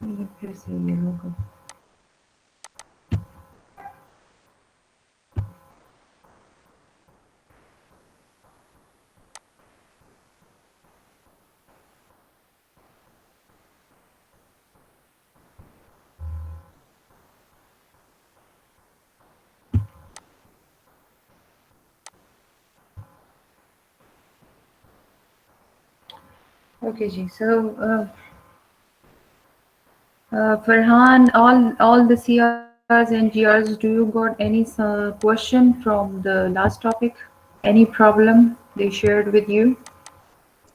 ये फिर से ये होगा। Okay, ji. So, Farhan, all the CRs and GRs, do you got any question from the last topic? Any problem they shared with you?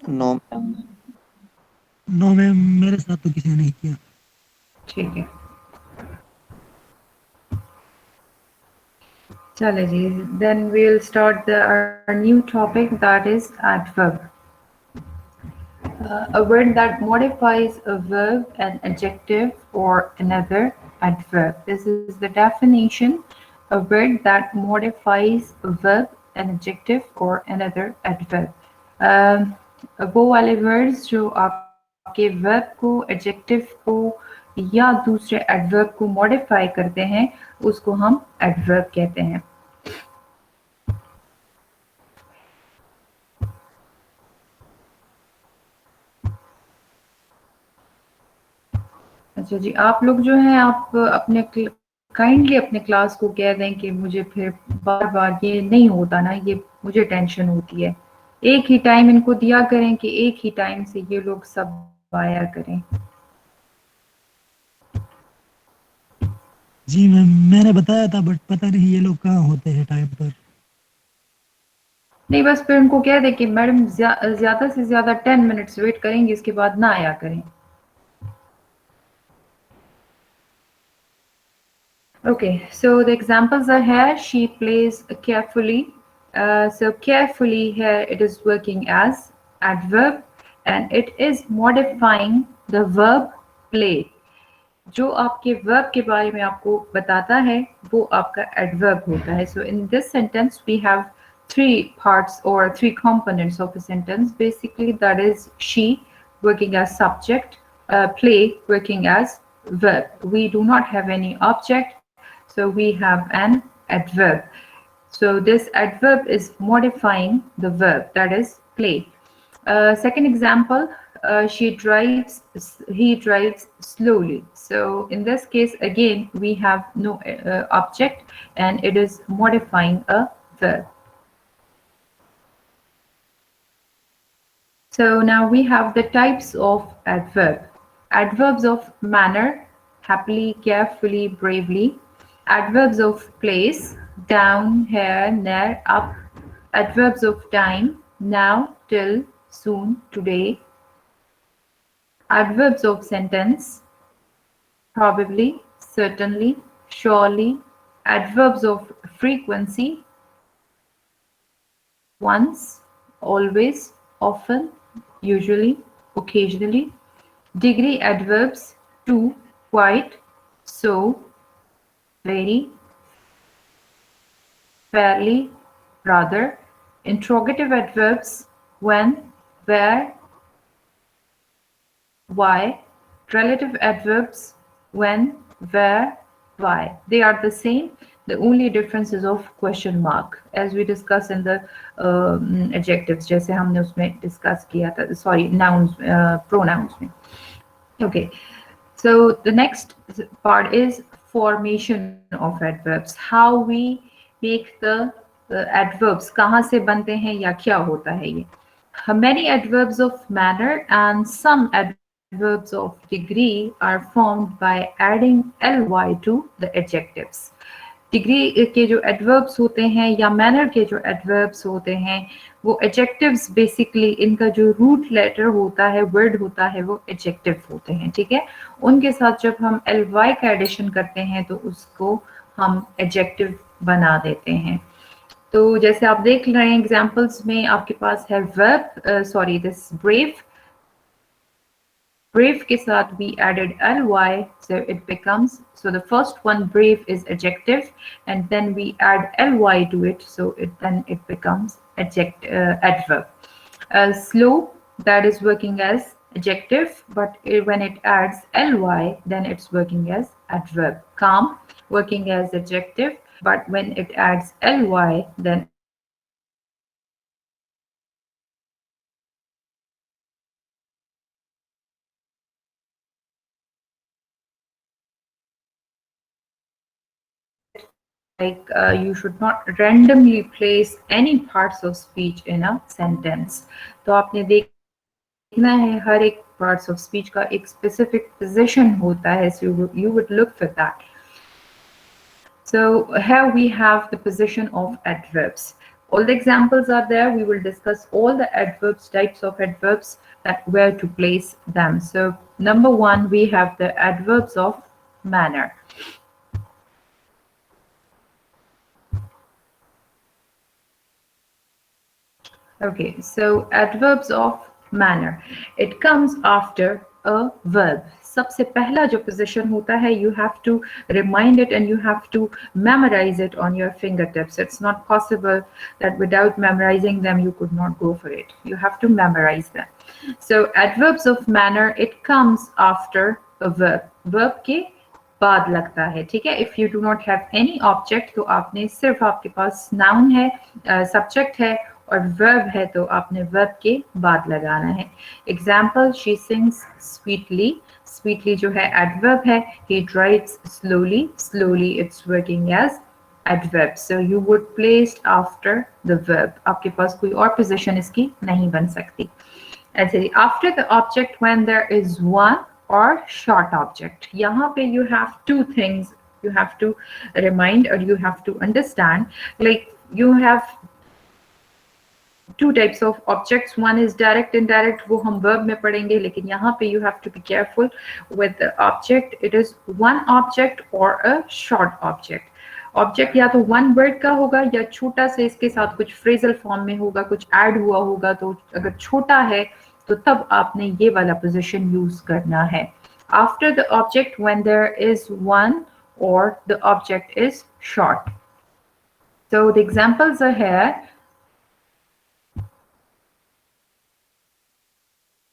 No. No ma'am, मेरे साथ तो किसी ने नहीं किया। ठीक है, चले जी. Then we'll start our new topic, that is adverb. A word that modifies a verb, an adjective, or another adverb. This is the definition. A word that modifies a verb, an adjective, or another adverb. Um, वो वाले words जो आपके verb को, adjective को या दूसरे adverb को modify करते हैं, उसको हम adverb कहते हैं. अच्छा जी, आप लोग जो हैं आप अपने काइंडली अपने क्लास को कह दें कि मुझे फिर बार-बार ये नहीं होता ना, ये मुझे टेंशन होती है। एक ही टाइम इनको दिया करें कि एक ही टाइम से ये लोग सब आया करें। जी मैम, मैंने बताया था बट पता नहीं ये लोग कहाँ होते हैं टाइम पर। नहीं, बस फिर उनको कह दें कि मैडम ज़्यादा से ज़्यादा 10 मिनट्स वेट करेंगे, इसके बाद ना आया करें। Okay, so the examples are here. She plays carefully. So carefully here it is working as adverb and it is modifying the verb play. जो आपके verb के बारे में आपको बताता है वो आपका adverb होता है. So in this sentence we have three parts or three components of a sentence. Basically that is she working as subject, play working as verb. We do not have any object, so we have an adverb. So this adverb is modifying the verb, that is play. Second example, he drives slowly. So in this case, again, we have no object and it is modifying a verb. So now we have the types of adverb. Adverbs of manner, happily, carefully, bravely. Adverbs of place, down, here, near, up. Adverbs of time, now, till, soon, today. Adverbs of sentence, probably, certainly, surely. Adverbs of frequency, once, always, often, usually, occasionally. Degree adverbs to, quite, so, very, fairly, rather. Interrogative adverbs when, where, why. Relative adverbs when, where, why. They are the same. The only difference is of question mark, as we discussed in the adjectives, जैसे हमने उसमें discuss किया था, sorry, nouns, pronouns में. Okay, so the next part is formation of adverbs. How we make the adverbs, कहाँ से बनते हैं या क्या होता है ये. Many adverbs of manner and some adverbs of degree are formed by adding ly to the adjectives. Degree के जो एडवर्ब्स होते हैं या मैनर के जो एडवर्ब्स होते हैं वो एडजेक्टिव्स, बेसिकली इनका जो रूट लेटर होता है, वर्ड होता है, वो एडजेक्टिव होते हैं. ठीक है, उनके साथ जब हम एल वाई का एडिशन करते हैं तो उसको हम एडजेक्टिव बना देते हैं. तो जैसे आप देख रहे हैं एग्जाम्पल्स में आपके पास है verb, sorry this brave. Brave के साथ we added ly, so it becomes, so the first one brave is adjective and then we add ly to it, so it becomes adverb. Slow, that is working as adjective, but when it adds ly, then it's working as adverb. Calm, working as adjective, but when it adds ly, then like you should not randomly place any parts of speech in a sentence. तो आपने देखना है हर एक parts of speech का एक specific position होता है, so you would look for that. So here we have the position of adverbs. All the examples are there. We will discuss all the adverbs, types of adverbs, that where to place them. So number one, we have the adverbs of manner. Okay, so adverbs of manner. It comes after a verb. सबसे पहला जो position होता है, you have to remind it and you have to memorize it on your fingertips. It's not possible that without memorizing them you could not go for it. You have to memorize them. So adverbs of manner, it comes after a verb. Verb के बाद लगता है, ठीक है. If you do not have any object, तो आपने सिर्फ आपके पास noun है, subject है और verb है, तो आपने verb के बाद लगाना है. Example, she sings sweetly. Sweetly जो है adverb है. He drives slowly. Slowly it's working as adverb. So you would place after the verb. आपके पास कोई और position इसकी नहीं बन सकती. After the object when there is one or short object. यहाँ पे you have two things you have to remind or you have to understand. Like you have two types of objects. One is direct, indirect, वो हम verb में पढ़ेंगे, लेकिन यहाँ पे you have to be careful with the object. It is one object or a short object. Object या तो one word का होगा या छोटा से इसके साथ कुछ फ्रेजल फॉर्म में होगा, कुछ ऐड हुआ होगा. तो अगर छोटा है तो तब आपने ये वाला पोजीशन यूज करना है. After the object when there is one और the object is short. So the examples are here.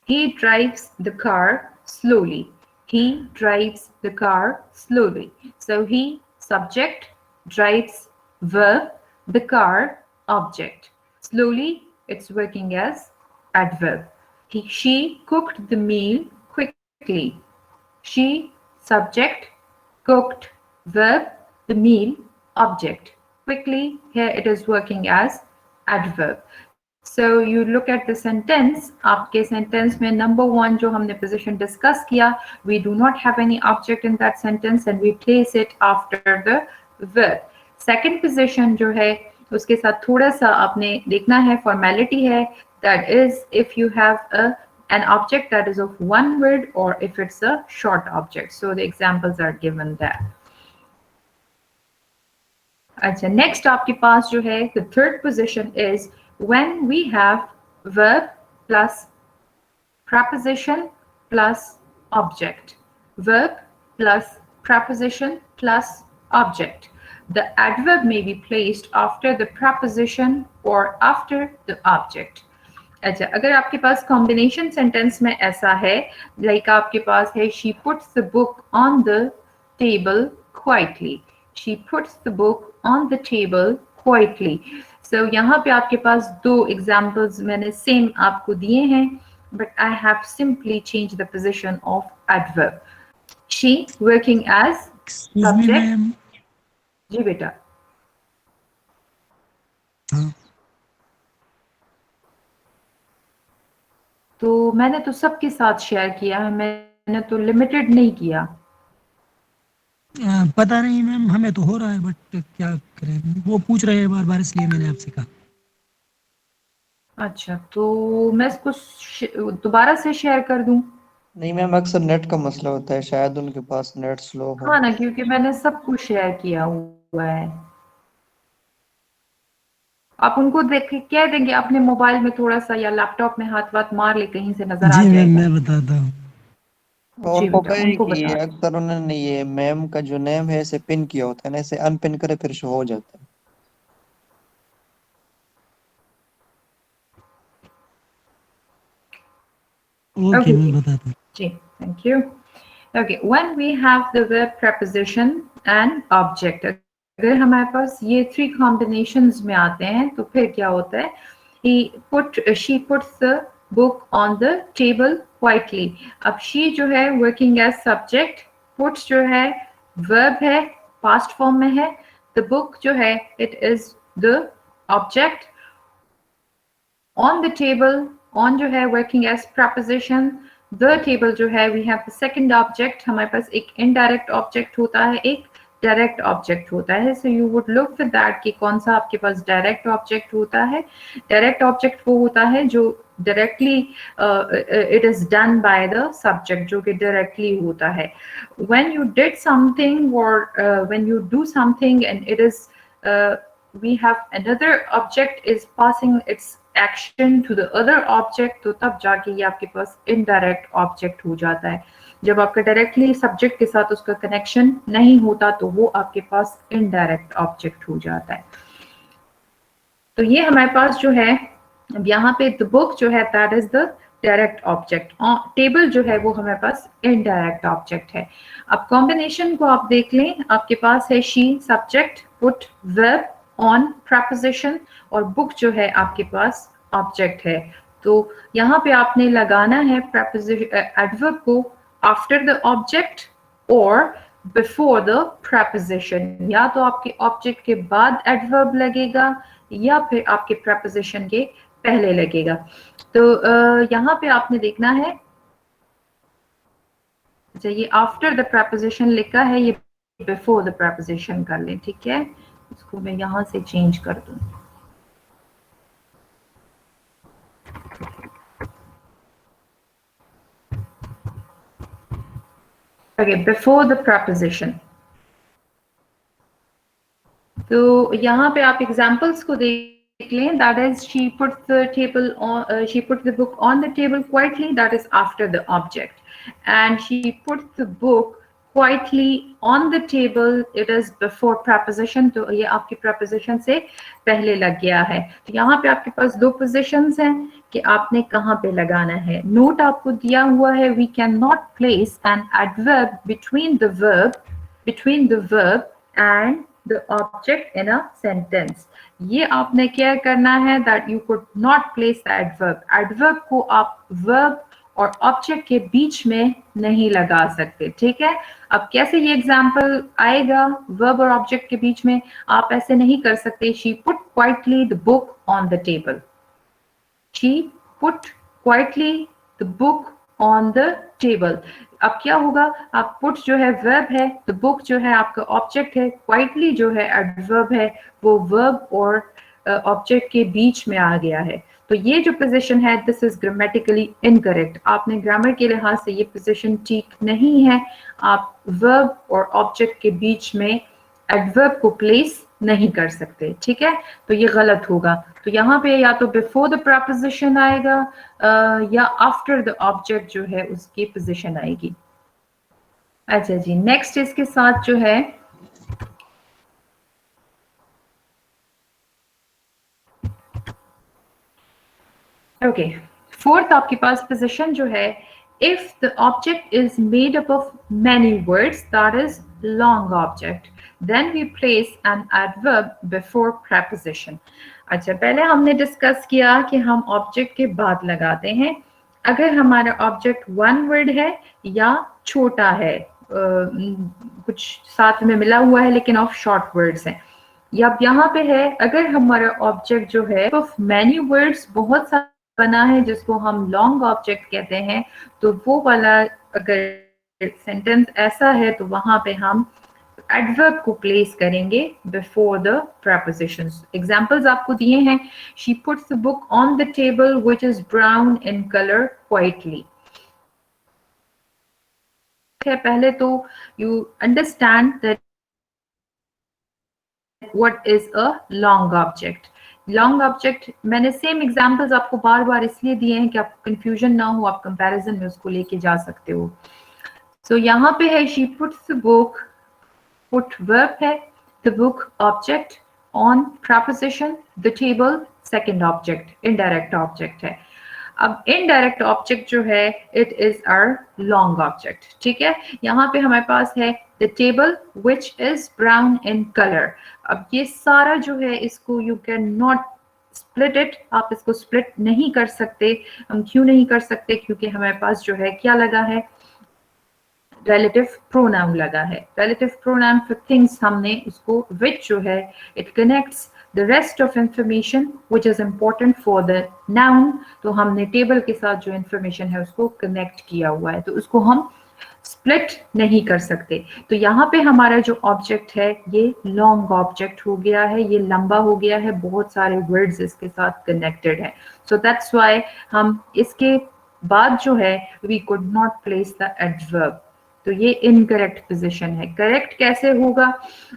He drives the car slowly. He drives the car slowly. So he, subject, drives, verb, the car, object. Slowly, it's working as adverb. She cooked the meal quickly. She, subject, cooked, verb, the meal, object. Quickly, here it is working as adverb. So you look at the sentence. आपके sentence में number one जो हमने position discuss किया, we do not have any object in that sentence and we place it after the verb. Second position जो है उसके साथ थोड़ा सा आपने देखना है, formality है, that is if you have an object that is of one word or if it's a short object. So the examples are given there. अच्छा, next आपके पास जो है the third position is when we have verb plus preposition plus object. Verb plus preposition plus object. The adverb may be placed after the preposition or after the object. अच्छा, अगर आपके पास combination sentence में ऐसा है, like आपके पास है she puts the book on the table quietly. She puts the book on the table quietly. So यहाँ पे आपके पास दो examples मैंने same आपको दिए हैं, but I have simply changed the position of adverb. She working as Excuse me, subject. ma'am. जी बेटा. हाँ. तो मैंने तो सबके साथ शेयर किया है, मैंने तो लिमिटेड नहीं किया. पता नहीं मैम, हमें तो हो रहा है बट क्या करें, वो पूछ रहे हैं बार बार इसलिए मैंने आपसे कहा. अच्छा, तो मैं इसको दोबारा से शेयर कर दूं? नहीं मैम, अक्सर नेट का मसला होता है, शायद उनके पास नेट स्लो हो. हाँ ना, क्योंकि मैंने सब कुछ शेयर किया हुआ है. आप उनको देख के कह देंगे अपने मोबाइल में थोड़ा सा या लैपटॉप में हाथ वाथ मार ले, कहीं से नजर आ जी मैम, जाएगा. मैं बताता हूँ. और जी उनको बेटा, कहें उनको कि ये बता. अक्सर उन्होंने ये मैम का जो नेम है इसे पिन किया होता है ना, इसे अनपिन करे फिर शो हो जाता है. Okay Okay. मैं बताता हूँ। जी, thank you. Okay, when we have the verb preposition and object, अगर हमारे पास ये 3 combinations में आते हैं तो फिर क्या होता है? She puts the book on the table quietly. अब she जो है working as subject, puts जो है verb है, past form में है, the book जो है it is the object, on the table, on जो है working as preposition, the table जो है we have the second object, हमारे पास एक indirect object होता है, एक direct object होता है. So you would look for that कि कौन सा आपके पास direct object होता है. Direct object वो होता है जो directly it is done by the subject, जो कि directly होता है. When you did something or when you do something and it is we have another object is passing its action to the other object, तो तब जाके ये आपके पास indirect object हो जाता है. जब आपका directly subject के साथ उसका connection नहीं होता तो वो आपके पास indirect object हो जाता है. तो ये हमारे पास जो है अब यहाँ पे the book जो है that is the direct object, table जो है वो हमारे पास indirect object है. अब combination को आप देख लें, आपके पास है she subject, put verb, on preposition और book जो है आपके पास object है. तो यहाँ पे आपने लगाना है preposition adverb को after the object or before the preposition. या तो आपके object के बाद adverb लगेगा या फिर आपके preposition के पहले लगेगा. तो यहाँ पे आपने देखना है, अच्छा ये after the preposition लिखा है, ये before the preposition कर लें, ठीक है. इसको मैं यहाँ से चेंज कर दूं. Okay, before the preposition. तो यहाँ पे आप examples को देख लें. That is, she put the table on. She put the book on the table quietly. That is after the object, and she put the book quietly on the table. It is before preposition. तो ये आपकी preposition से पहले लग गया है. तो यहाँ पे आपके पास दो positions हैं कि आपने कहाँ पे लगाना है. Note आपको दिया हुआ है. We cannot place an adverb between the verb and the object in a sentence. ये आपने क्या करना है that you could not place the adverb. Adverb को आप verb और ऑब्जेक्ट के बीच में नहीं लगा सकते, ठीक है. अब कैसे ये एग्जाम्पल आएगा वर्ब और ऑब्जेक्ट के बीच में? आप ऐसे नहीं कर सकते. She put quietly the book on the table. She put quietly the book on the table. अब क्या होगा? आप put जो है verb है, the book जो है आपका ऑब्जेक्ट है, quietly जो है adverb है, वो verb और ऑब्जेक्ट के बीच में आ गया है. तो ये जो पोजीशन है दिस इज ग्रामेटिकली इनकरेक्ट. आपने ग्रामर के लिहाज से ये पोजीशन ठीक नहीं है. आप वर्ब और ऑब्जेक्ट के बीच में एडवर्ब को प्लेस नहीं कर सकते, ठीक है. तो ये गलत होगा. तो यहाँ पे या तो बिफोर द प्रीपोजिशन आएगा या आफ्टर द ऑब्जेक्ट जो है उसकी पोजीशन आएगी. अच्छा जी, नेक्स्ट इसके साथ जो है ओके फोर्थ आपके पास पोजीशन जो है if the object is made up of many words, that is long object, then we place an adverb before preposition. अच्छा, पहले हमने डिस्कस किया कि हम ऑब्जेक्ट के बाद लगाते हैं अगर हमारा ऑब्जेक्ट वन वर्ड है या छोटा है, कुछ साथ में मिला हुआ है लेकिन ऑफ शॉर्ट वर्ड्स हैं. या यहाँ पे है अगर हमारा ऑब्जेक्ट जो है ऑफ मैनी वर्ड्स बहुत सारा बना है जिसको हम लॉन्ग ऑब्जेक्ट कहते हैं, तो वो वाला अगर सेंटेंस ऐसा है तो वहां पे हम एडवर्ब को प्लेस करेंगे बिफोर द प्रीपोजिशंस. एग्जांपल्स आपको दिए हैं. She puts the book on the table which is brown in colour quietly. पहले तो you understand that what is a long object. Long object मैंने सेम एग्जांपल्स आपको बार बार इसलिए दिए हैं कि आपको कंफ्यूजन ना हो, आप कंपैरिजन में उसको लेके जा सकते हो. सो यहाँ पे है she puts the book, put verb है, the book object, on preposition, the table second object, indirect object है. अब इनडायरेक्ट ऑब्जेक्ट जो है it is our long object, ठीक है। यहाँ पे हमारे पास है the table which is brown in colour. अब ये सारा जो है इसको you can not split it, आप इसको स्प्लिट नहीं कर सकते। हम क्यों नहीं कर सकते? क्योंकि हमारे पास जो है क्या लगा है, relative pronoun लगा है। relative pronoun for things हमने उसको which जो है it connects the rest of information which is important for the noun, तो हमने टेबल के साथ जो इंफॉर्मेशन है उसको कनेक्ट किया हुआ है, तो उसको हम स्प्लिट नहीं कर सकते। तो यहाँ पे हमारा जो ऑब्जेक्ट है ये लॉन्ग ऑब्जेक्ट हो गया है, ये लंबा हो गया है, बहुत सारे वर्ड्स इसके साथ कनेक्टेड है। सो दैट्स व्हाई हम इसके बाद जो है we could not place the adverb, तो ये इनकरेक्ट पोजीशन है। करेक्ट कैसे होगा?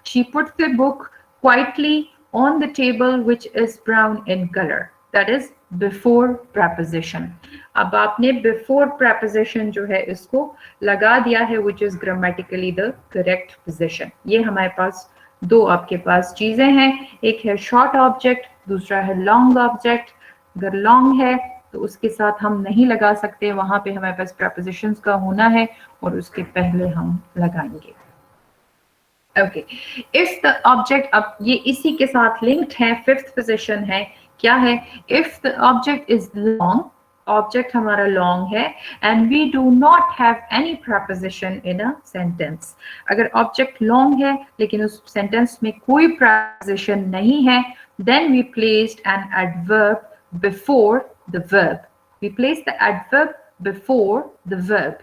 She put the book quietly on the table which is brown in colour, that is before preposition. अब आपने बिफोर प्रपोजिशन जो है इसको लगा दिया है which is grammatically the correct position. ये हमारे पास दो आपके पास चीजें हैं, एक है शॉर्ट ऑब्जेक्ट, दूसरा है लॉन्ग ऑब्जेक्ट। अगर लॉन्ग है तो उसके साथ हम नहीं लगा सकते, वहां पे हमारे पास प्रपोजिशंस का होना है और उसके पहले हम लगाएंगे। ओके, इफ द ऑब्जेक्ट, अब ये इसी के साथ लिंक्ड है, फिफ्थ पोजीशन है, क्या है? If the object is long, object हमारा लॉन्ग है and we do not have any preposition in a sentence. अगर ऑब्जेक्ट लॉन्ग है लेकिन उस सेंटेंस में कोई प्रपोजिशन नहीं है, then we placed an adverb before the verb. We place the adverb before the verb.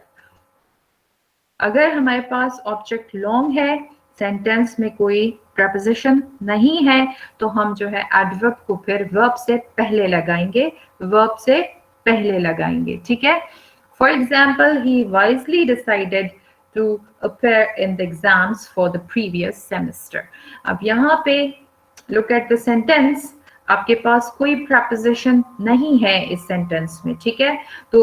अगर हमारे पास ऑब्जेक्ट लॉन्ग है, सेंटेंस में कोई प्रपोजिशन नहीं है, तो हम जो है एडवर्ब को फिर वर्ब से पहले लगाएंगे, वर्ब से पहले लगाएंगे, ठीक है। For example, he wisely decided to appear in the exams for the previous semester. अब यहाँ पे look at the sentence, आपके पास कोई प्रपोजिशन नहीं है इस सेंटेंस में, ठीक है। तो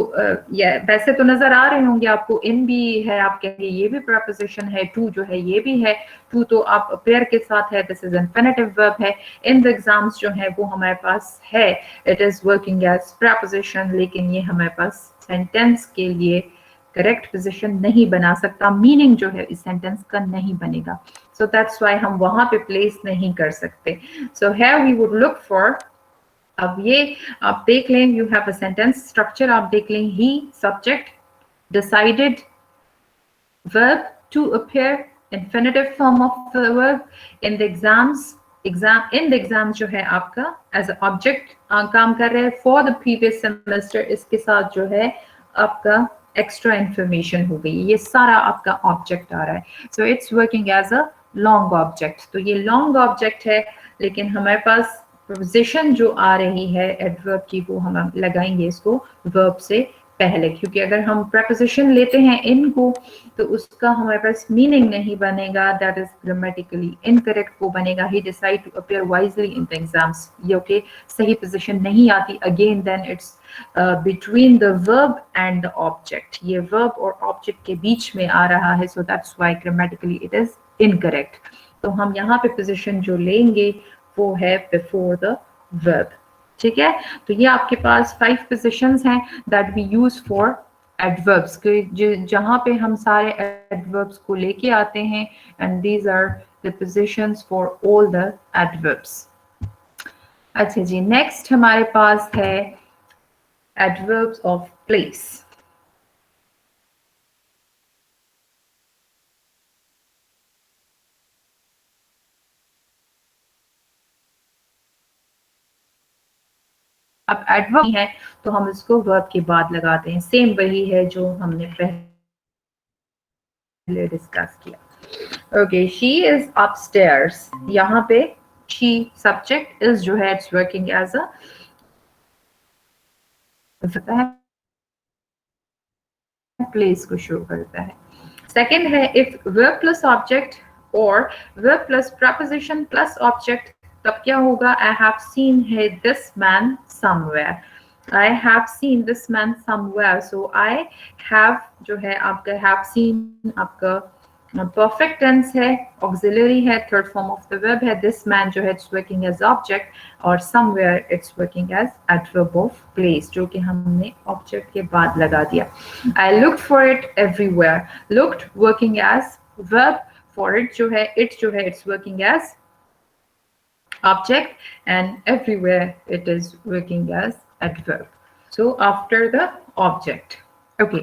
ये वैसे तो नजर आ रहे होंगे आपको, इन भी है, आप कहेंगे ये भी प्रपोजिशन है, टू जो है ये भी है। टू तो आप अपेयर के साथ है, दिस इज इन्फिनिटिव वर्ब है। इन द एग्जाम्स जो है वो हमारे पास है, it is working as preposition, लेकिन ये हमारे पास सेंटेंस के लिए करेक्ट पोजीशन नहीं बना सकता, मीनिंग जो है इस सेंटेंस का नहीं बनेगा। सो दैट्स व्हाई हम वहां पे प्लेस नहीं कर सकते। So here we would look for, अब ये आप देख लें, you have a sentence structure, आप देख लें, he subject, decided verb to appear, infinitive form of the verb, in the exams, in the exam जो है आपका as a object काम कर रहे हैं, for the previous semester इसके साथ जो है आपका एक्स्ट्रा इंफॉर्मेशन हो गई, ये सारा आपका ऑब्जेक्ट आ रहा है। So it's working as a long object, तो ये लॉन्ग ऑब्जेक्ट है, लेकिन हमारे पास प्रोपोजिशन जो आ रही है एडवर्ब की, वो हम लगाएंगे इसको वर्ब से पहले, क्योंकि अगर हम प्रपोजिशन लेते हैं इनको तो उसका हमारे पास मीनिंग नहीं बनेगा, दैट इज ग्रामेटिकली इनकरेक्ट, वो बनेगा he decide to appear wisely in the exams, ये ओके सही पोजीशन नहीं आती, again then it's between the verb and the object, ये वर्ब और ऑब्जेक्ट के बीच में आ रहा है, so that's why grammatically it is incorrect. तो हम यहाँ पे पोजीशन जो लेंगे वो है बिफोर द वर्ब, ठीक है। तो ये आपके पास 5 पोजीशंस हैं that we use for adverbs, जहां पे हम सारे एडवर्ब्स को लेके आते हैं, and these are the positions for all the adverbs. अच्छा जी, नेक्स्ट हमारे पास है एडवर्ब्स ऑफ प्लेस। अब एडवर्ब है तो हम इसको वर्ब के बाद लगाते हैं, सेम वही है जो हमने पहले डिस्कस किया। ओके, शी इज अपस्टेयर्स, यहाँ पे शी सब्जेक्ट इज जो है it's working as a place को शो करता है। सेकंड है इफ वर्ब प्लस ऑब्जेक्ट और verb plus preposition plus object, तब क्या होगा? आई हैव सीन है this man somewhere, I have seen this man somewhere, so I have जो है आपका हैव सीन आपका परफेक्ट टेंस है, ऑक्सिलरी है, third form of the verb है, दिस मैन जो है इट्स वर्किंग एज ऑब्जेक्ट, और somewhere it's working as adverb of place, जो कि हमने ऑब्जेक्ट के बाद लगा दिया. I looked for it everywhere, looked working as verb, for it जो है it's working as object, and everywhere it is working as adverb. So after the object. Okay,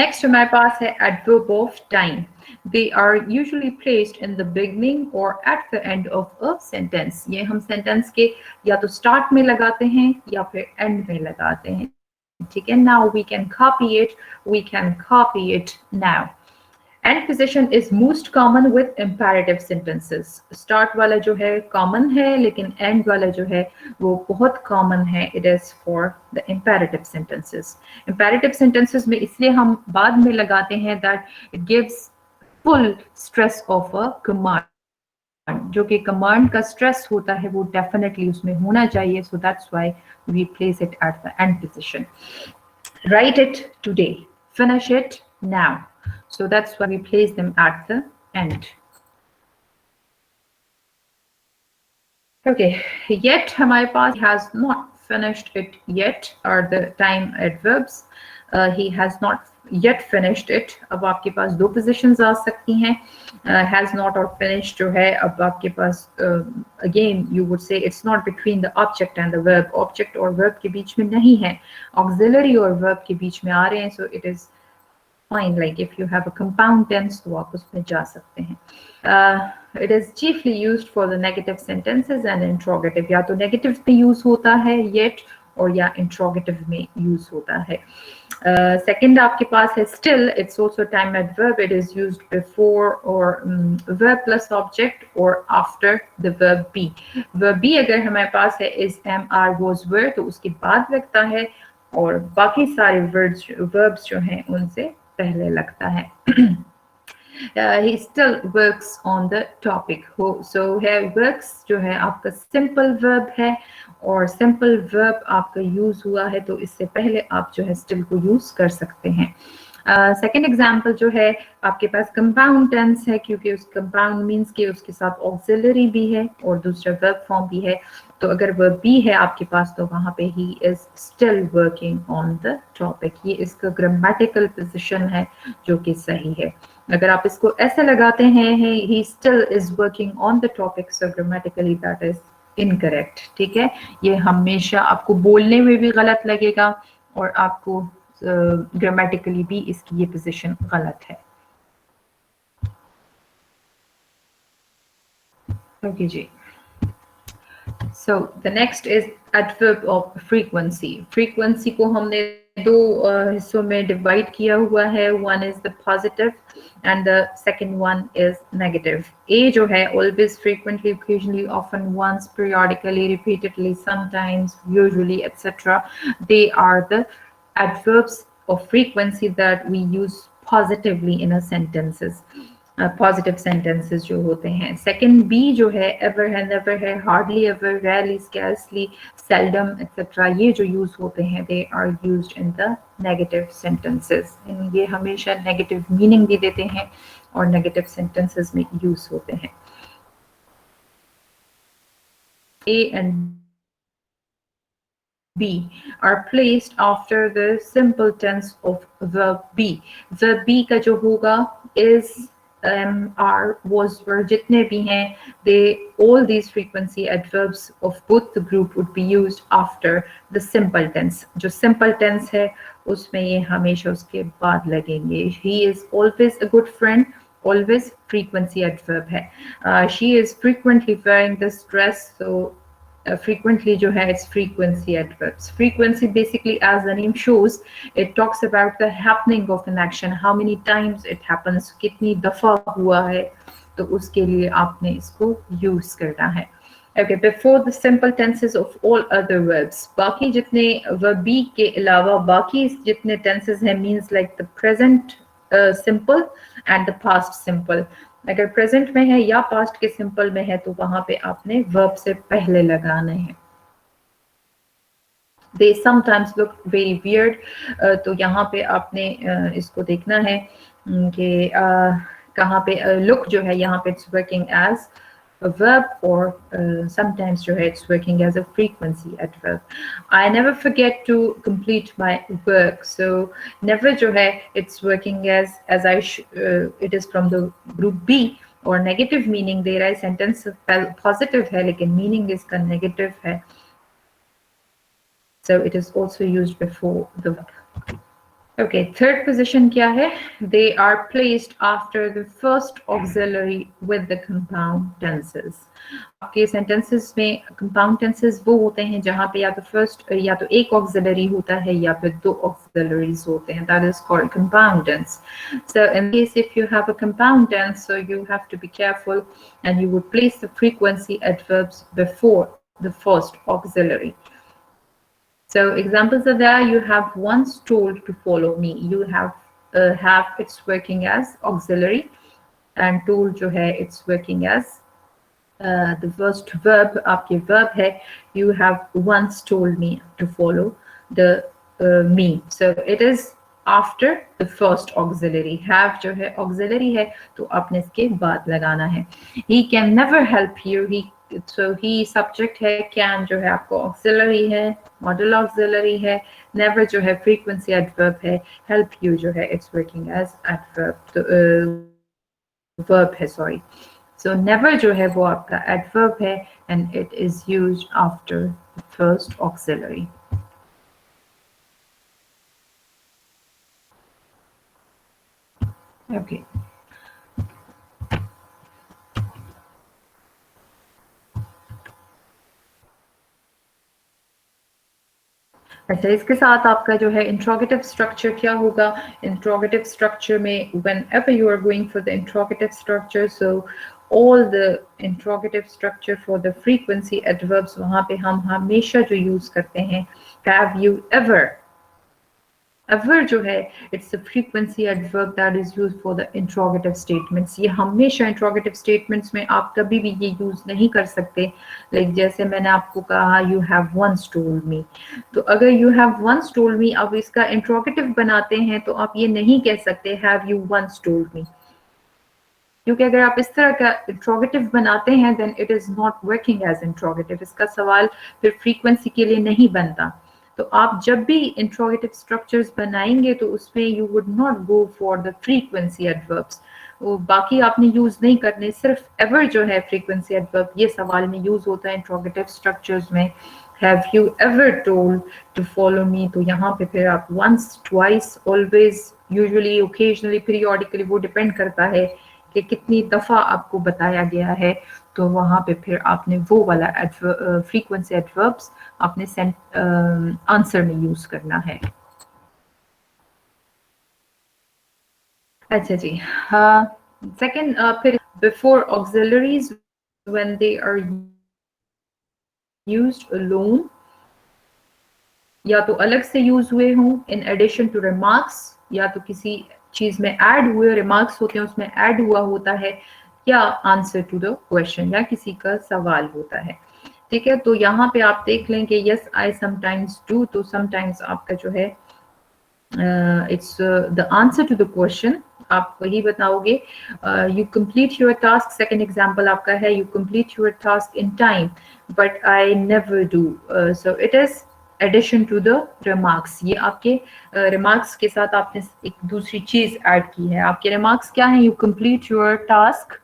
next हमारे पास है adverb of time. They are usually placed in the beginning or at the end of a sentence. ये हम sentence के या तो start में लगाते हैं या फिर end में लगाते हैं. ठीक है, now we can copy it now. End position is most common with imperative sentences. Start वाला जो है common है, लेकिन end वाला जो है वो बहुत common है. It is for the imperative sentences. Imperative sentences में इसलिए हम बाद में लगाते हैं that it gives full stress of a command. जो कि command का stress होता है वो definitely उसमें होना चाहिए. So that's why we place it at the end position. Write it today. Finish it now. So that's why we place them at the end. Okay, yet हमारे पास has not finished it yet are the time adverbs. He has not yet finished it. अब आपके पास दो positions आ सकती हैं. Has not और finished जो है, अब आपके पास again you would say it's not between the object and the verb. Object और verb के बीच में नहीं है. Auxiliary और verb के बीच में आ रहे हैं. So it is fine, like if you have a compound tense तो आप उसमें जा सकते हैं. It is chiefly used for the negative sentences and interrogative. या तो negative में use होता है yet, और या interrogative में use होता है. Second आपके पास है still. It's also time adverb. It is used before or verb plus object or after the verb be. Verb be अगर हमारे पास है is, am, are, was, were, तो उसके बाद लगता है, और बाकी सारे verbs जो हैं उनसे पहले लगता है. He still works on the topic. So here works जो है आपका simple verb है, और simple verb आपका use हुआ है, तो इससे पहले आप जो है still को use कर सकते हैं. Second example जो है आपके पास compound tense है, क्योंकि उस compound means कि उसके साथ auxiliary भी है और दूसरा verb form भी है. तो अगर verb भी है आपके पास तो वहाँ पे he is still working on the topic. ये इसका grammatical position है जो कि सही है. अगर आप इसको ऐसे लगाते हैं he still is working on the topic, so grammatically that is incorrect. ठीक है, ये हमेशा आपको बोलने में भी गलत लगेगा और आपको ग्रामेटिकली भी इसकी ये पोजीशन गलत है. ओके जी. So the next is adverb of frequency. Frequency को हमने दो हिस्सों में डिवाइड किया हुआ है. One is the positive and the second one is negative. A जो है always, frequently, occasionally, often, once, periodically, repeatedly, sometimes, usually, etc. They are the adverbs of frequency that we use positively in a sentences. Positive sentences जो होते हैं. Second B जो है ever है, never है, hardly ever, rarely, scarcely, seldom, etc. ये जो use होते हैं they are used in the negative sentences. ये हमेशा negative meaning भी देते हैं और negative sentences में use होते हैं. A and B are placed after the simple tense of verb be. Verb be का जो होगा is, are, was, were, जितने भी हैं, all these frequency adverbs of both the group would be used after the simple tense. जो simple tense है उसमें ये हमेशा उसके बाद लगेंगे. He is always a good friend. Always frequency adverb है. She is frequently wearing this dress. So frequently जो है it's frequency adverbs. Frequency basically, as the name shows, it talks about the happening of an action, how many times it happens, कितनी दफा हुआ है, तो उसके लिए आपने इसको use करना है. Okay, before the simple tenses of all other verbs. बाकी जितने verb be के अलावा बाकी जितने tenses हैं means like the present simple and the past simple. अगर प्रेजेंट में है या पास्ट के सिंपल में है तो वहां पे आपने वर्ब से पहले लगाने हैं. They sometimes look very weird. तो यहाँ पे आपने इसको देखना है कि कहाँ पे look जो है यहाँ पे it's working as a verb, or sometimes जो है it's working as a frequency adverb. I never forget to complete my work. So never जो है it's working as it is from the group B, और negative meaning दे रहा है, sentence positive है लेकिन meaning इसका negative है. So it is also used before the verb. Okay, third position क्या है? They are placed after the first auxiliary with the compound tenses. आपके sentences में compound tenses वो होते हैं जहाँ पे या तो first या तो एक auxiliary होता है या फिर दो auxiliaries होते हैं. That is called compound tense. So in case if you have a compound tense, so you have to be careful and you would place the frequency adverbs before the first auxiliary. So examples are there. You have once told to follow me. You have it's working as auxiliary, and told जो है it's working as the first verb. आपके verb है. You have once told me to follow the me. So it is after the first auxiliary. Have जो है auxiliary है तो आपने इसके बाद लगाना है. He can never help you. So he subject है, can जो है आपको auxiliary है, model auxiliary है, never जो है frequency adverb है, help you जो है it's working as adverb, तो verb है, sorry. So never जो है वो आपका adverb है and it is used after the first auxiliary. Okay. अच्छा, इसके साथ आपका जो है इंट्रोगेटिव स्ट्रक्चर क्या होगा? इंट्रोगेटिव स्ट्रक्चर में whenever you are going for the interrogative structure, so all the interrogative structure for the frequency adverbs, वहाँ पे हम हमेशा जो यूज करते हैं have you ever. Ever जो है it's a frequency adverb that is used for the interrogative statements. ये हमेशा interrogative statements में आप कभी भी ये यूज नहीं कर सकते. Like जैसे मैंने आपको कहा you have once told me, तो अगर you have once told me अब इसका interrogative बनाते हैं तो आप ये नहीं कह सकते have you once told me, क्योंकि अगर आप इस तरह का interrogative बनाते हैं then it is not working as interrogative. इसका सवाल फिर frequency के लिए नहीं बनता. तो आप जब भी इंट्रोगेटिव स्ट्रक्चर्स बनाएंगे तो उसमें you would not go for the frequency adverbs. वो बाकी आपने यूज नहीं करने, सिर्फ एवर जो है फ्रीक्वेंसी एडवर्ब ये सवाल में यूज होता है इंट्रोगेटिव स्ट्रक्चर्स में. Have you ever told to follow me, तो यहाँ पे फिर आप once, twice, always, usually, occasionally, periodically, वो डिपेंड करता है कि कितनी दफा आपको बताया गया है. तो वहाँ पे फिर आपने वो वाला फ्रीक्वेंसी एडवर्ब्स आपने आंसर में यूज करना है. अच्छा जी, सेकंड फिर before auxiliaries when they are used alone, या तो अलग से यूज हुए हों इन एडिशन टू रिमार्क्स, या तो किसी चीज में ऐड हुए, रिमार्क्स होते हैं उसमें ऐड हुआ होता है, या आंसर टू द क्वेश्चन या किसी का सवाल होता है. ठीक है, तो यहाँ पे आप देख लें कि यस आई समटाइम्स डू, तो समटाइम्स आपका जो है it's the answer to the question, आप वही बताओगे. You complete your task, second example आपका है you complete your task in time but I never do. So it is addition to the remarks. ये आपके रिमार्क्स के साथ आपने एक दूसरी चीज ऐड की है. आपके रिमार्क्स क्या है? You complete your task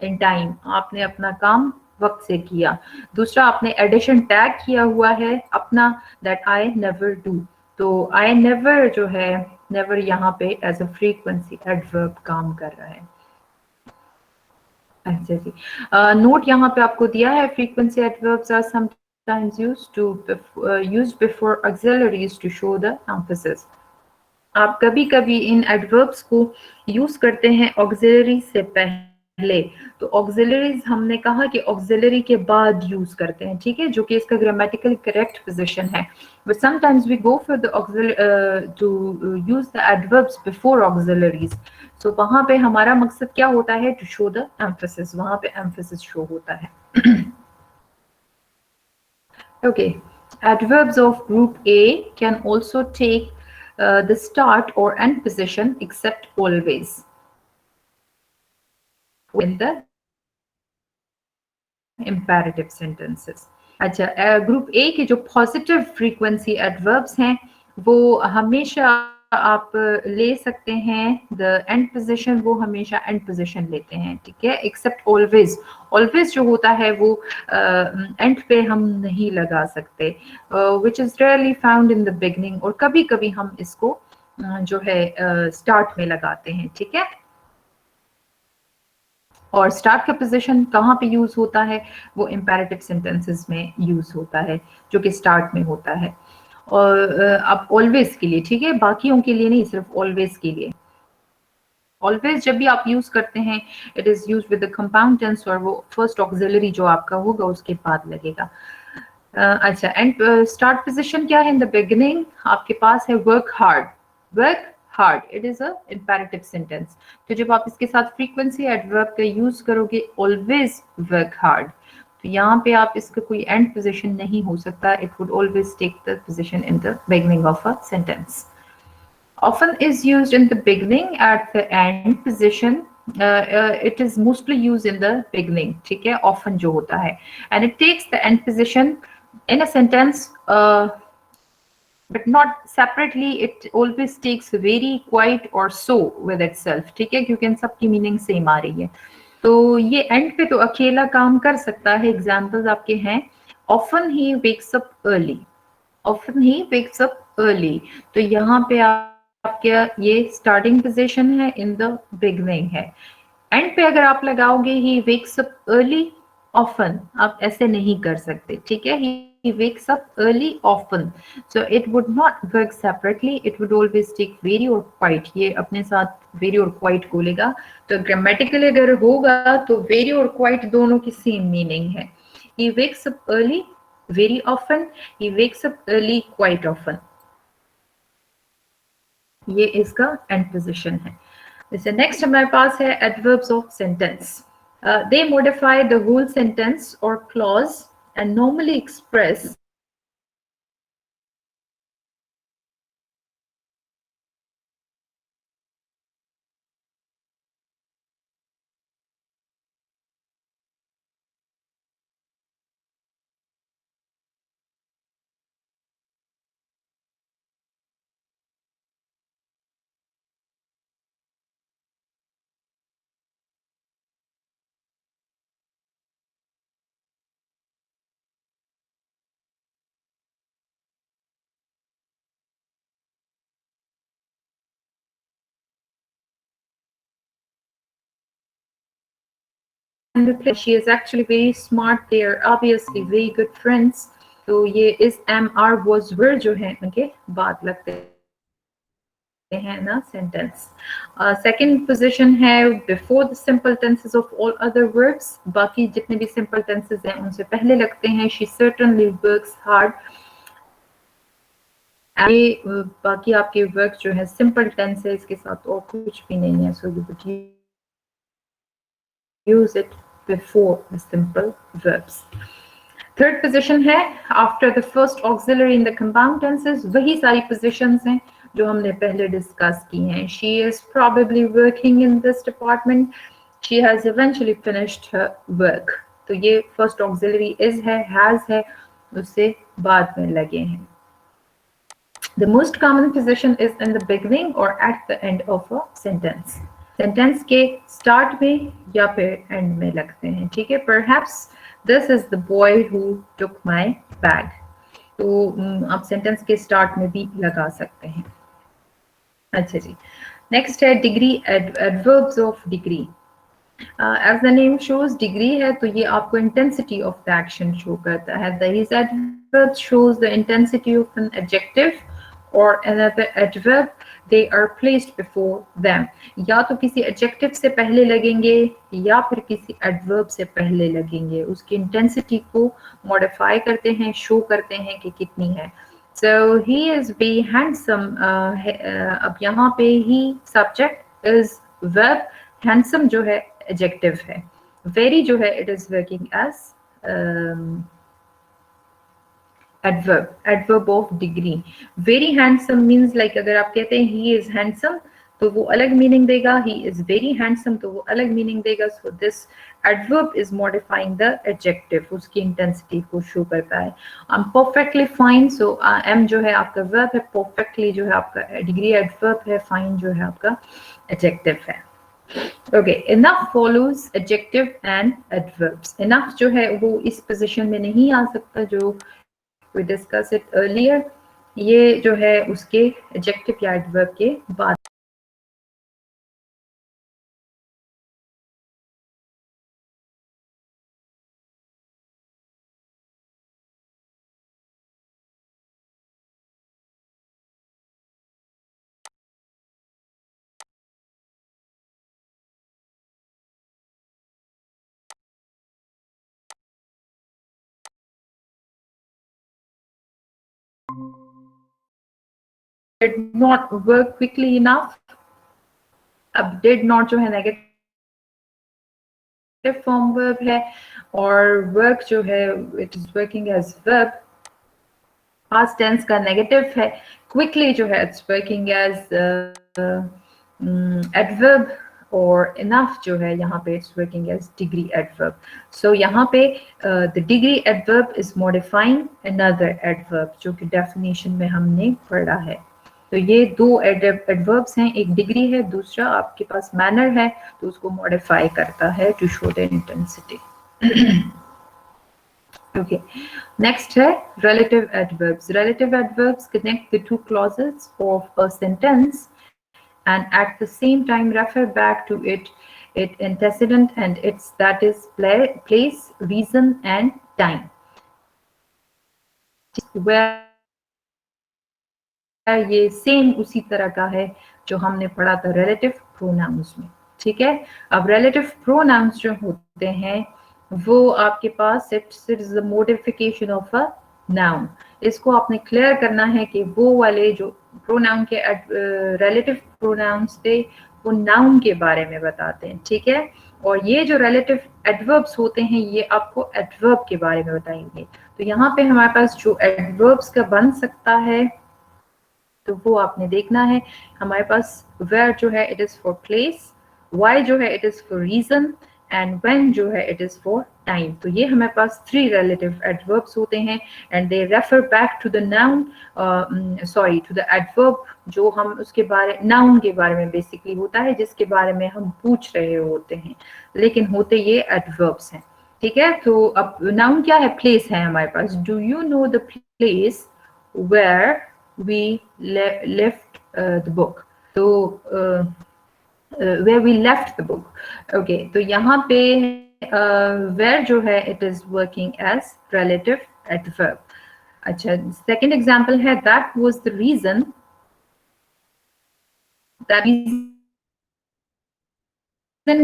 in time, आपने अपना काम वक्त से किया. दूसरा आपने एडिशन टैग किया हुआ है अपना, दैट आई नेवर डू. तो आई नेवर जो है, नेवर यहाँ पे एज अ फ्रीक्वेंसी एडवर्ब काम कर रहा है. अच्छा जी, नोट यहाँ पे आपको दिया है frequency adverbs are sometimes used before auxiliaries to show the emphasis. आप कभी कभी इन एडवर्ब्स को यूज करते हैं ऑक्सिलरी से पहले. तो ऑक्सिलरीज हमने कहा कि ऑक्सिलरी के बाद यूज करते हैं, ठीक है, जो कि इसका ग्रामेटिकल करेक्ट पोजीशन है. But sometimes we go for the to use the adverbs before auxiliaries. So वहां पे हमारा मकसद क्या होता है? टू शो द एम्फेसिस, वहां पे एम्फेसिस शो होता है. Okay, adverbs of group A can also take the start or end position except always. in the imperative sentences. अच्छा, ग्रुप ए के जो पॉजिटिव फ्रीक्वेंसी एडवर्ब्स हैं वो हमेशा आप ले सकते हैं द एंड पोजीशन, वो हमेशा एंड पोजीशन लेते हैं, ठीक है, एक्सेप्ट ऑलवेज। ऑलवेज जो होता है वो एंड पे हम नहीं लगा सकते, which is rarely found in the beginning, और कभी कभी हम इसको जो है स्टार्ट में लगाते हैं, ठीक है। और स्टार्ट का पोजीशन कहाँ पे यूज होता है, वो इंपेरेटिव सेंटेंसेस में यूज होता है, जो कि स्टार्ट में होता है। और अब ऑलवेज के लिए, ठीक है, बाकियों के लिए नहीं, सिर्फ ऑलवेज के लिए। ऑलवेज जब भी आप यूज करते हैं, it is use with the compound tense, और वो फर्स्ट ऑक्सिलरी जो आपका होगा उसके बाद लगेगा। अच्छा, एंड स्टार्ट पोजीशन क्या है इन द बिगिनिंग, आपके पास है work hard. Work hard, it is a imperative sentence. तो जब आप इसके साथ फ्रीक्वेंसी एडवर्ब का यूज करोगे, ऑलवेज वर्क हार्ड, तो यहाँ पे आप इसका कोई एंड पोजीशन नहीं हो सकता, it would always take the position in the beginning of a sentence. Often is used in the beginning, at the end position it is mostly used in the beginning, ठीक है, often जो होता है, and it takes the end position in a sentence, but not separately, it always takes very, quite or so with itself, ठीक है, क्योंकि इन सब की मीनिंग सेम आ रही है। तो ये एंड पे तो अकेला काम कर सकता है। एग्जाम्पल्स आपके हैं, often he wakes up early, often he wakes up early, तो यहाँ पे आपके ये स्टार्टिंग पोजीशन है, इन द बिगनिंग है। एंड पे अगर आप लगाओगे he wakes up early often, आप ऐसे नहीं कर सकते, ठीक है, he wakes up early often, so it would not work separately, it would always take very or quite, ये अपने साथ very और quite को लेगा। तो ग्रामेटिकली अगर होगा तो very और quite दोनों की सेम मीनिंग है। he wakes up early very often, he wakes up early quite often, ये इसका एंड पोजीशन है। जैसे नेक्स्ट हमारे पास है adverbs of sentence. They modify the whole sentence और clause and normally express she is actually very smart, they are obviously very good friends, तो ये इस एम आर was were जो है उनके बाद लगते हैं ना सेंटेंस। सेकंड पोजीशन है before the simple tenses of all other verbs, बाकी जितने भी सिंपल टेंसेस हैं उनसे पहले लगते हैं। शी सर्टेनली वर्क्स हार्ड, ये बाकी आपके वर्क जो है सिंपल टेंस है, इसके साथ और कुछ भी नहीं है, so you would use it before the simple verbs. Third position है after the first auxiliary in the compound tenses, वही सारी पोजीशंस हैं जो हमने पहले डिस्कस की हैं। She is probably working in this department, she has eventually finished her work, तो ये फर्स्ट ऑक्सिलरी इज है, हैज है, उससे बाद में लगे हैं। The most common position is in the beginning or at the end of a sentence. Sentence के start में या फिर end में लगते हैं, ठीक है। Perhaps this is the boy who took my bag. तो आप sentence के start में भी लगा सकते हैं। अच्छा जी, next है degree, adverbs of degree. As the name shows, degree है तो ये आपको intensity of the action show करता है। These adverbs shows the intensity of an adjective or another adverb, they are placed before them. या तो किसी adjective से पहले लगेंगे या फिर किसी adverb से पहले लगेंगे, उसकी intensity को modify करते हैं, show करते हैं कि कितनी है। So he is very handsome. अब यहाँ पे he subject is verb, handsome जो है adjective है, very जो है it is working as adverb, adverb of degree. Very handsome means like अगर आप कहते हैं he is handsome, तो वो अलग मीनिंग देगा, ही इज वेरी हैंडसम तो वो अलग मीनिंग देगा। So this adverb is modifying the adjective, उसकी इंटेंसिटी को शो करता है। I am perfectly fine, so am जो है आपका वर्ब है, परफेक्टली जो है आपका डिग्री एडवर्ब है, फाइन जो है आपका एडजेक्टिव है। Okay, enough follows adjective and adverbs. Enough जो है वो इस पोजीशन में नहीं आ सकता जो वी डिस्कस इट अर्लियर, ये जो है उसके एडजेक्टिव या एडवर्ब के बाद did not work quickly enough। अब did not जो है नेगेटिव फॉर्म वर्ब है, और वर्क जो है it is working as verb, past tense का नेगेटिव है। क्विकली जो है इट्स वर्किंग एज एडवर्ब, और इनफ जो है यहाँ पे it's working as degree adverb. So यहाँ पे the degree adverb is modifying another adverb, जो कि डेफिनेशन में हमने पढ़ा है। तो ये दो एडवर्ब्स हैं, एक डिग्री है, दूसरा आपके पास मैनर है, तो उसको मॉडिफाई करता है to show the intensity. Okay, next है relative adverbs. Relative adverbs connect the two clauses of a sentence and at the same time refer back to its antecedent and its, that is place, reason and time. Where ये same उसी तरह का है जो हमने पढ़ा था relative pronouns में, ठीक है। अब relative pronouns जो होते हैं वो आपके पास it's is the modification of a noun. इसको आपने क्लियर करना है कि वो वाले जो प्रोनाउन के रिलेटिव प्रोनाउंस थे वो नाउन के बारे में बताते हैं, ठीक है। और ये जो रिलेटिव एडवर्ब्स होते हैं ये आपको एडवर्ब के बारे में बताएंगे। तो यहाँ पे हमारे पास जो एडवर्ब्स का बन सकता है तो वो आपने देखना है। हमारे पास वेयर जो है it is for place, why जो है it is for reason, and when जो है इट इज फॉर टाइम। तो ये हमारे पास 3 रिलेटिव एडवर्ब्स होते हैं and they refer back to the noun, sorry to the adverb जो हम उसके बारे, नाउन के बारे में बेसिकली होता है जिसके बारे में हम पूछ रहे होते हैं, लेकिन होते ये एडवर्ब्स हैं, ठीक है। तो अब नाउन क्या है, प्लेस है हमारे पास। Do you know the place where we left the book, तो where we left the book। okay, तो यहाँ पे where जो है it is working as relative adverb। अच्छा, second example है that was the reason, that reason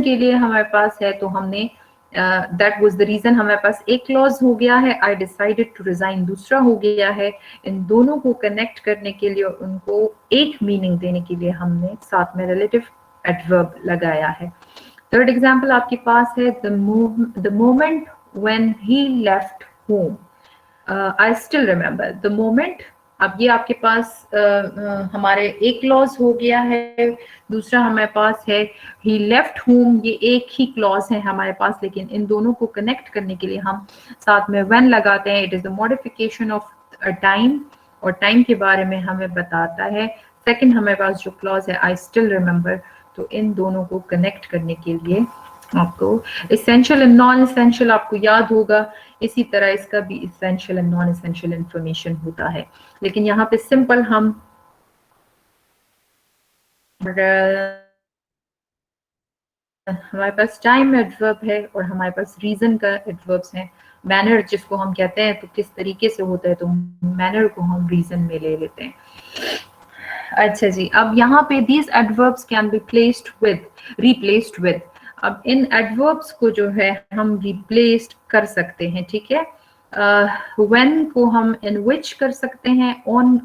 के लिए हमारे पास है तो हमने that was the reason हमारे पास एक क्लॉज हो गया है, I decided to resign दूसरा हो गया है। इन दोनों को कनेक्ट करने के लिए, उनको एक मीनिंग देने के लिए हमने साथ में relative एडवर्ब लगाया है। थर्ड एग्जाम्पल आपके पास है the moment when he left home, I still remember the moment। अब ये आपके पास हमारे एक क्लॉज हो गया है, दूसरा हमारे पास है he left home, ये एक ही क्लॉज है हमारे पास, लेकिन इन दोनों को कनेक्ट करने के लिए हम साथ में when लगाते हैं। It is the modification of time, और टाइम के बारे में हमें बताता है। सेकंड हमारे पास जो क्लॉज है I still remember, तो इन दोनों को कनेक्ट करने के लिए आपको एसेंशियल एंड नॉन एसेंशियल आपको याद होगा, इसी तरह इसका भी essential and non essential information होता है। लेकिन यहाँ पे सिंपल हम हमारे पास टाइम एडवर्ब है और हमारे पास रीजन का एडवर्ब्स हैं। मैनर जिसको हम कहते हैं तो किस तरीके से होता है, तो मैनर को हम रीजन में ले लेते हैं। अच्छा जी, अब यहाँ पे these adverbs can be placed with, replaced with। अब इन adverbs को जो है हम replaced कर सकते हैं, ठीक है। when को हम in which कर सकते हैं, on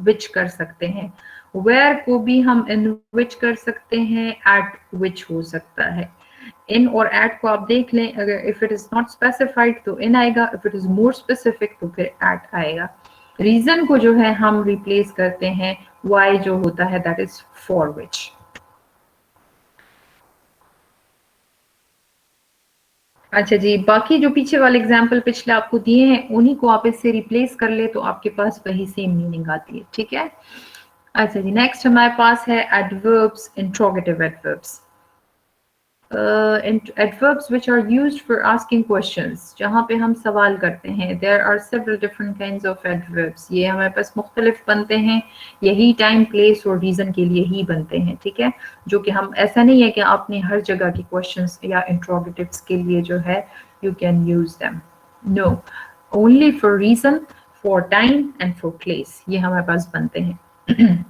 which कर सकते हैं, where को भी हम in which कर सकते हैं, at which हो सकता है। in और at को आप देख लें, अगर if it is not specified तो in आएगा, if it is more specific तो फिर at आएगा। रीजन को जो है हम रिप्लेस करते हैं y जो होता है दैट इज फॉर विच। अच्छा जी, बाकी जो पीछे वाले एग्जाम्पल पिछले आपको दिए हैं उन्हीं को आप इससे रिप्लेस कर ले तो आपके पास वही सेम मीनिंग आती है, ठीक है। अच्छा जी, नेक्स्ट हमारे पास है adverbs, interrogative adverbs. Adverbs which are used for asking questions, जहाँ पे हम सवाल करते हैं। There are several different kinds of adverbs. ये हमारे पास मुख्तलिफ बनते हैं, यही टाइम, प्लेस और रीजन के लिए ही बनते हैं, ठीक है। जो कि हम, ऐसा नहीं है कि आपने हर जगह की क्वेश्चंस या इंट्रोगेटिव्स के लिए जो है you can use them. No, only for reason, for time and for place. ये हमारे पास बनते हैं।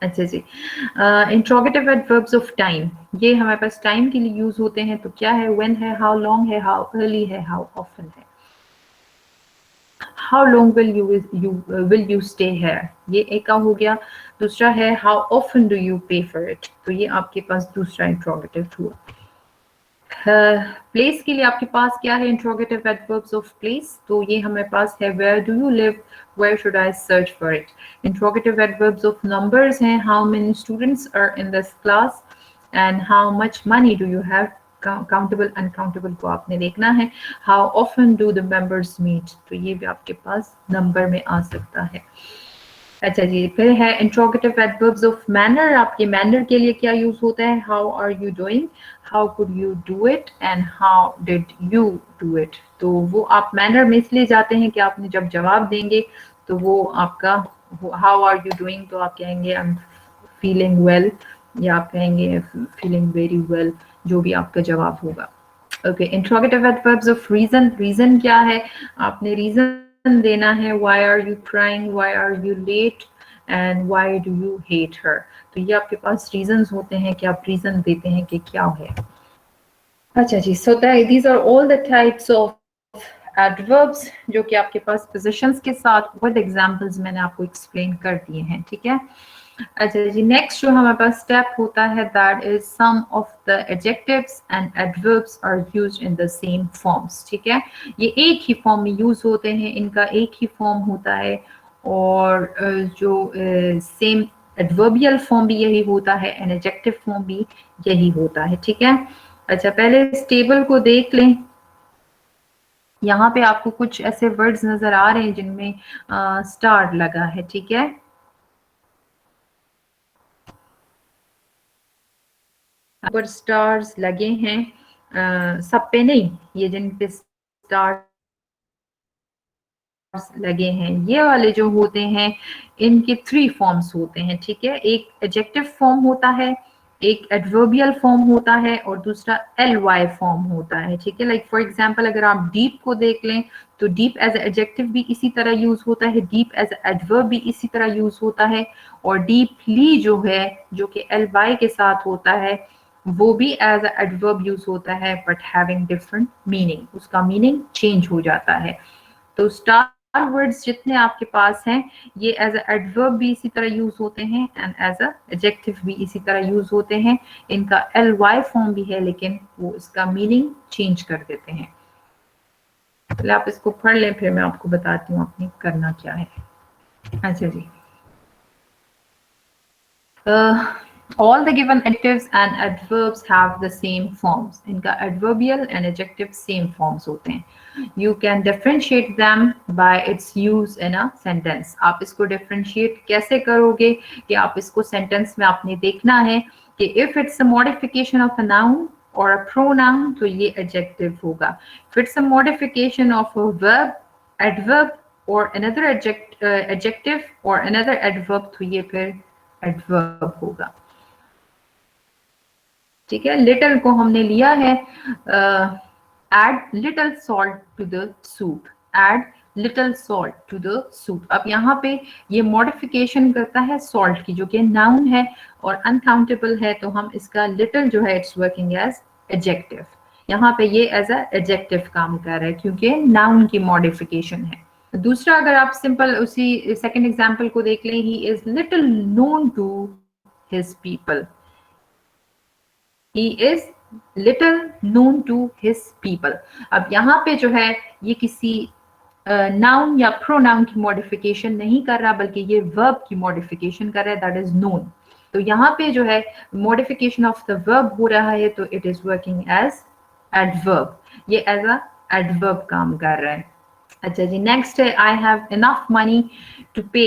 अच्छा जी, इंट्रोगेटिव एडवर्ब्स ऑफ टाइम, ये हमारे पास टाइम के लिए यूज होते हैं। तो क्या है? व्हेन है, हाउ लॉन्ग है, हाउ अर्ली है, हाउ ऑफन है। How long will you stay here, ये एक का हो गया। दूसरा है हाउ ऑफन डू यू पे फॉर इट, तो ये आपके पास दूसरा इंट्रोगेटिव हुआ। प्लेस के लिए आपके पास क्या है? इंट्रोगेटिव एडवर्ब्स ऑफ प्लेस, तो ये हमारे पास है where do you live, where should I search for it. Interrogative adverbs of numbers हैं how many students are in this class and how much money do you have. Countable uncountable को आपने देखना है। How often do the members meet, तो ये भी आपके पास number में आ सकता है। अच्छा जी, फिर है इंट्रोगेटिव एडवर्ब्स ऑफ मैनर। आपके मैनर के लिए क्या यूज होता है? How are you doing, how could you do it and how did you do it. तो वो आप मैनर में इसलिए जाते हैं कि आपने जब जवाब देंगे तो वो आपका हाउ आर यू डूइंग, तो आप कहेंगे आई एम फीलिंग वेल, या आप कहेंगे फीलिंग वेरी वेल, जो भी आपका जवाब होगा। Okay, interrogative adverbs of reason. Reason क्या है? आपने रीजन देना है। why are you crying, why are you late and why do you hate her। तो ये आपके पास रीजंस होते हैं कि आप रीजन देते हैं कि क्या है। अच्छा जी, so these are all the types of adverbs जो कि आपके पास पोजीशंस के साथ विद एग्जांपल्स मैंने आपको एक्सप्लेन कर दिए हैं, ठीक है। अच्छा जी, नेक्स्ट जो हमारे पास स्टेप होता है that is some of the adjectives and adverbs are used in the same forms, ठीक है। ये एक ही फॉर्म में यूज होते हैं, इनका एक ही फॉर्म होता है और जो सेम एडवर्बियल फॉर्म भी यही होता है एंड एडजेक्टिव फॉर्म भी यही होता है, ठीक है। अच्छा, पहले इस टेबल को देख लें। यहाँ पे आपको कुछ ऐसे वर्ड्स नजर आ रहे हैं जिनमें स्टार लगा है, ठीक है। पर स्टार्स लगे हैं, सब पे नहीं, ये जिन पे स्टार्स लगे हैं ये वाले जो होते हैं इनके 3 फॉर्म्स होते हैं, ठीक है। एक एडजेक्टिव फॉर्म होता है, एक एडवर्बियल फॉर्म होता है और दूसरा ly फॉर्म होता है, ठीक है। लाइक फॉर एग्जांपल अगर आप डीप को देख लें तो डीप एज एडजेक्टिव भी इसी तरह यूज होता है, डीप एज एडवर्ब भी इसी तरह यूज होता है और डीपली जो है जो कि ly के साथ होता है वो भी एज एडवर्ब यूज होता है बट हैविंग डिफरेंट मीनिंग, उसका मीनिंग चेंज हो जाता है। तो स्टार वर्ड्स जितने आपके पास हैं ये एज एडवर्ब भी इसी तरह यूज होते हैं एंड एज एडजेक्टिव भी इसी तरह यूज होते हैं। इनका ly फॉर्म भी है लेकिन वो इसका मीनिंग चेंज कर देते हैं। पहले आप इसको पढ़ लें फिर मैं आपको बताती हूँ आपने करना क्या है। अच्छा जी, all the given adjectives and adverbs have the same forms. इनका adverbial and adjective same forms होते हैं। You can differentiate them by its use in a sentence. आप इसको differentiate कैसे करोगे कि आप इसको sentence में आपने देखना है कि if it's a modification of a noun or a pronoun तो ये adjective होगा। If it's a modification of a verb, adverb or another adjective or another adverb तो ये फिर adverb होगा, ठीक है। लिटल को हमने लिया है, add little salt to the soup, add little salt to the soup. अब यहाँ पे ये मॉडिफिकेशन करता है सॉल्ट की जो कि नाउन है और अनकाउंटेबल है तो हम इसका लिटल जो है इट्स वर्किंग एज एडजेक्टिव। यहाँ पे ये एज अ एडजेक्टिव काम कर रहा है क्योंकि नाउन की मॉडिफिकेशन है। दूसरा अगर आप सिंपल उसी सेकंड एग्जांपल को देख लें, he is little known to his people, he is little known to his people। अब यहाँ पे जो है ये किसी नाउन या प्रोनाउन की मॉडिफिकेशन नहीं कर रहा बल्कि ये वर्ब की मॉडिफिकेशन कर रहा है, दैट इज नोन। तो यहाँ पे जो है मॉडिफिकेशन ऑफ द वर्ब हो रहा है तो it is working as adverb, ये एज अ एडवर्ब काम कर रहा है। अच्छा जी, नेक्स्ट है I have enough money to pay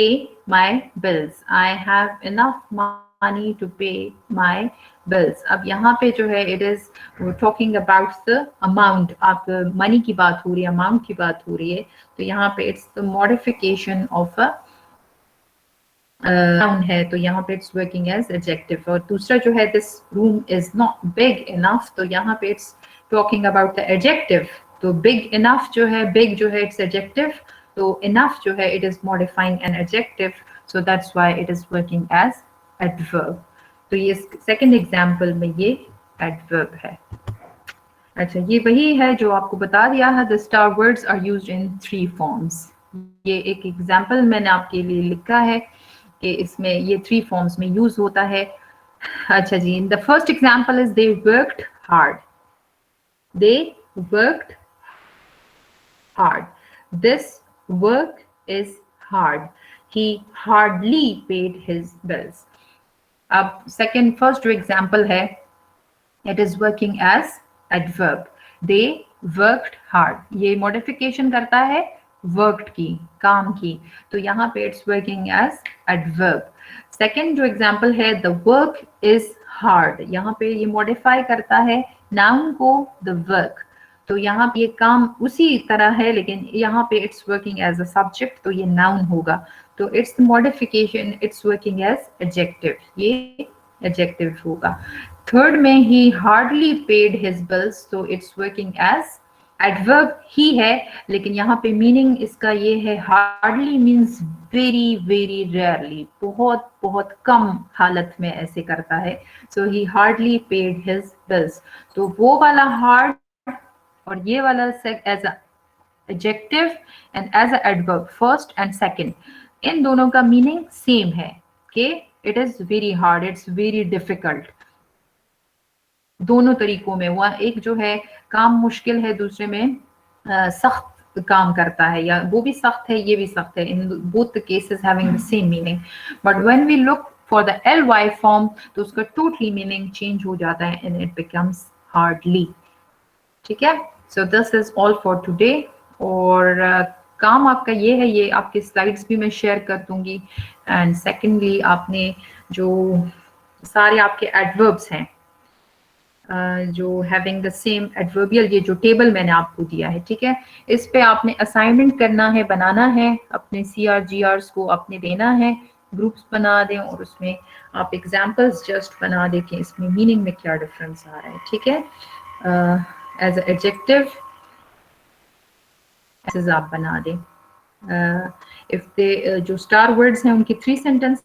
my bills. I have enough money to pay my bills. अब यहाँ पे जो है it is talking about the amount, आप मनी की बात हो रही है, अमाउंट की बात हो रही है, तो यहाँ पे it's the modification of a noun है, तो यहाँ पे इट्स वर्किंग एज एडजेक्टिव। और दूसरा जो है this room is not big enough, तो यहाँ पे it's talking about the adjective. तो बिग इनफ जो है, बिग जो है इट्स एडजेक्टिव, तो इनफ जो है it is modifying an adjective, so that's why it is working as adverb. तो ये सेकंड एग्जांपल में ये एडवर्ब है। अच्छा, ये वही है जो आपको बता दिया है, the star words are used in 3 forms. ये एक एग्जांपल मैंने आपके लिए लिखा है कि इसमें ये 3 फॉर्म्स में यूज होता है। अच्छा जी, the first example is they worked hard. They worked hard. This work is hard. He hardly paid his bills. अब सेकंड, फर्स्ट जो एग्जांपल है, it is working as adverb. They worked hard. ये modification करता है worked की, काम की, तो यहाँ पे it's working as adverb. Second जो example है, the work is hard. यहाँ पे ये modify करता है noun को the work. तो यहाँ पे ये काम उसी तरह है, लेकिन यहाँ पे it's working as a subject, तो ये noun होगा, तो it's the modification, it's working as adjective. ये adjective होगा। थर्ड में he hardly paid his bills, so it's working as adverb ही है, लेकिन यहाँ पे मीनिंग इसका ये है, hardly means very very rarely, बहुत बहुत कम हालत में ऐसे करता है, so he hardly paid his bills। तो वो वाला hard और ये वाला as a adjective and as a adverb, first and second, इन दोनों का मीनिंग सेम है कि it is very hard, it's very difficult। दोनों तरीकों में, वह एक जो है काम मुश्किल है, दूसरे में सख्त काम करता है, या वो भी सख्त है ये भी सख्त है, in both the cases having the same meaning. But when we look for the ly form, तो उसका टोटली मीनिंग चेंज हो जाता है एंड इट बिकम्स हार्डली। ठीक है, so this is all for today. और काम आपका ये है, ये आपके स्लाइड्स भी मैं शेयर कर दूंगी। एंड सेकेंडली, आपने जो सारे आपके एडवर्ब्स हैं जो हैविंग द सेम एडवर्बियल, ये जो टेबल मैंने आपको दिया है, ठीक है, इस पे आपने असाइनमेंट करना है, बनाना है, अपने CRGRs को आपने देना है, ग्रुप्स बना दें और उसमें आप एग्जांपल्स जस्ट बना दें कि इसमें मीनिंग में क्या डिफरेंस आ रहा है। ठीक है, एज एडजेक्टिव ऐसे आप बना दें। इफ दे जो स्टार वर्ड्स हैं उनके 3 सेंटेंसेस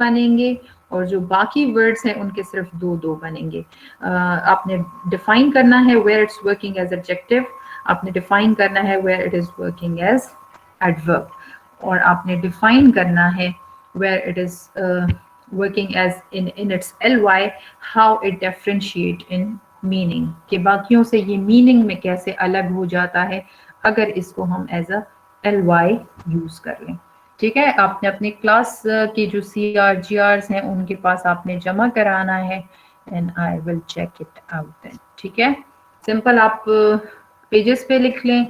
बनेंगे और जो बाकी वर्ड्स हैं उनके सिर्फ 2 बनेंगे। आपने डिफाइन करना है where it's working as adjective, आपने डिफाइन करना है where it is working as adverb, और आपने डिफाइन करना है where it is working as in it's ly, how it differentiate in meaning, कि बाकियों से ये मीनिंग में कैसे अलग हो जाता है अगर इसको हम एज अ ly यूज कर लें। ठीक है, आपने अपने क्लास के जो CRGRs हैं उनके पास आपने जमा कराना है and I will check it out. ठीक है, सिंपल आप पेजेस पे लिख लें,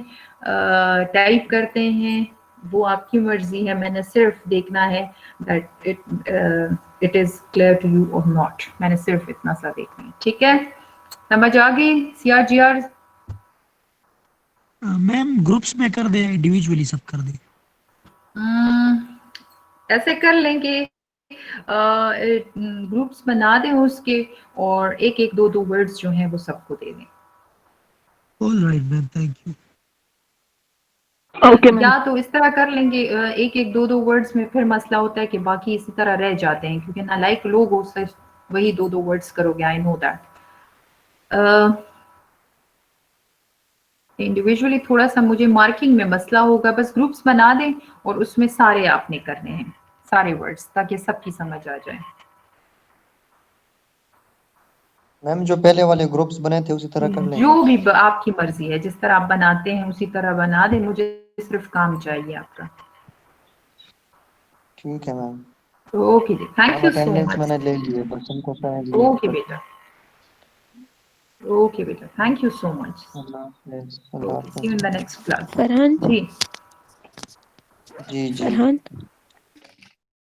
टाइप करते हैं, वो आपकी मर्जी है, मैंने सिर्फ देखना है that it is clear to you और नॉट, मैंने सिर्फ इतना सा देखना है। ठीक है, समझ आ गई CRGR? मैम ग्रुप्स में कर दे, इंडिविजुअली सब कर दे। ऐसे कर लेंगे, ग्रुप्स बना दें उसके, और एक एक 2 वर्ड्स जो हैं वो सबको दे दें। Alright ma'am, thank you. Okay या तो इस तरह कर लेंगे, एक एक 2 वर्ड्स में फिर मसला होता है कि बाकी इसी तरह रह जाते हैं, क्योंकि ना लाइक लोग उससे वही 2 वर्ड्स करोगे, आई नो दैट। इंडिविजुअली थोड़ा सा मुझे मार्किंग में मसला होगा, बस ग्रुप्स बना दें और उसमें सारे आपने करने हैं, सारे वर्ड्स, ताकि सबकी समझ आ जाए। मैम जो पहले वाले ग्रुप्स बने थे उसी तरह कर लेंगे। जो भी आपकी मर्जी है, जिस तरह आप बनाते हैं उसी तरह बना दें, मुझे सिर्फ काम चाहिए आपका। ठीक है मैम। ओके जी, thank you so attendance much. मैंने ले ली है, बस उनको समझ लिया। ओके बेटा। Okay, beta. Thank you so much. Allah Hafiz, Allah Okay, see you in Hafiz. the next class. Farhan ji ji. Farhan